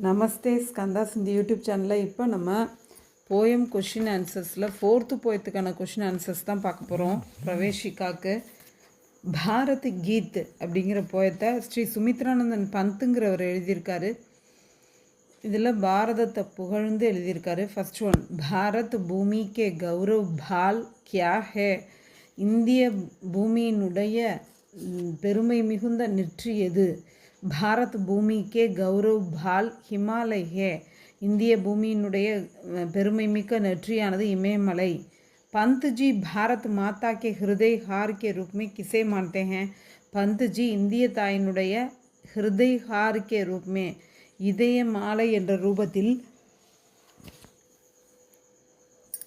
நமஸ்தே ஸ்கந்தாஸ் இந்த யூடியூப் சேனலில் இப்போ நம்ம போயம் கொஷின் ஆன்சர்ஸில் 4th போயத்துக்கான கொஷின் ஆன்சர்ஸ் தான் பார்க்க போகிறோம். பிரவேஷிகாவுக்கு பாரத் கீத் அப்படிங்கிற போயத்தை ஸ்ரீ சுமித்ரானந்தன் பந்துங்கிறவர் எழுதியிருக்காரு. இதில் பாரதத்தை புகழ்ந்து எழுதியிருக்காரு. ஃபர்ஸ்ட் ஒன், பாரத் பூமி கே கௌரவ் பால் கியா ஹே, இந்திய பூமியினுடைய பெருமை மிகுந்த நெற்றி எது? பாரத் பூமி கே கௌரவ் பால் ஹிமாலய ஹே, இந்திய பூமியினுடைய பெருமை மிக்க நெற்றியானது இமயமலை. पंत जी भारत माता के हृदय हार के रूप में किसे मानते हैं? पंत जी இந்திய தாயினுடைய ஹிருதய் ஹார் கே ரூப் மே, இதய மாலை என்ற ரூபத்தில்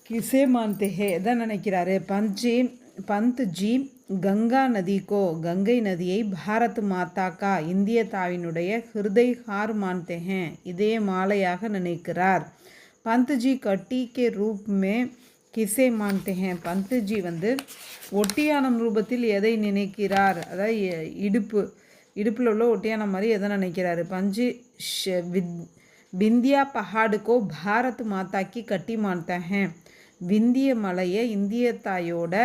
किसे मानते हैं எதை நினைக்கிறாரு? पंत जी गंगा नदी को, गंगை நதியை பாரத் மாதா கா, இந்திய தாயினுடைய ஹிருதய் ஹார் मानते हैं, இதய மாலையாக நினைக்கிறார். पंत जी कटी के रूप में किसे मानते हैं? पंत जी ஒட்டியானம் ரூபத்தில் எதை நினைக்கிறார்? அதாவது இடுப்பில் உள்ள ஒட்டியானம் மாதிரி எதை நினைக்கிறாரு? பஞ்சு விந்தியா பஹாடு கோ பாரத் மாதா கி கட்டி மான்தா ஹே, விந்திய மலையை இந்திய தாயோட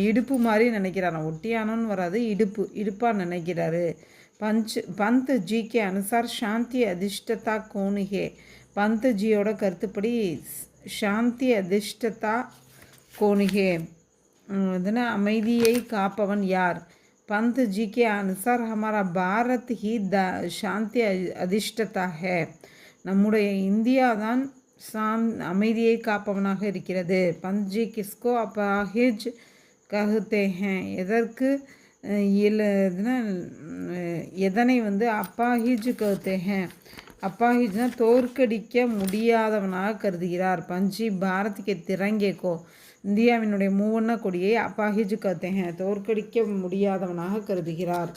இடுப்பு மாதிரி நினைக்கிறாராம். ஒட்டியானம்னு வராது, இடுப்பாக நினைக்கிறாரு. पंत जी के अनुसार शांति अधिष्ठता कौन है? पंत जियोட கருத்துப்படி சாந்தி அதிஷ்டதா கோணிகே, இதன அமைதியை காப்பவன் யார்? पंत जी के अनुसार हमारा भारत ही शांति अधिष्ठता है, நம்முடைய இந்தியா தான் அமைதியை காப்பவனாக இருக்கிறது. पंत जी किसको अपाहिज कहते हैं? எதற்கு எதனை அப்பாஹிஜ் कहते हैं? அப்பாஹிஜ்னா தோற்கடிக்க முடியாதவனாக கருதுகிறார். பஞ்சி பாரத் கே திரங்கே கோ, இந்தியாவினுடைய மூவண்ண கொடியை அப்பாஹிஜ் कहते हैं, தோற்கடிக்க முடியாதவனாக கருதுகிறார்.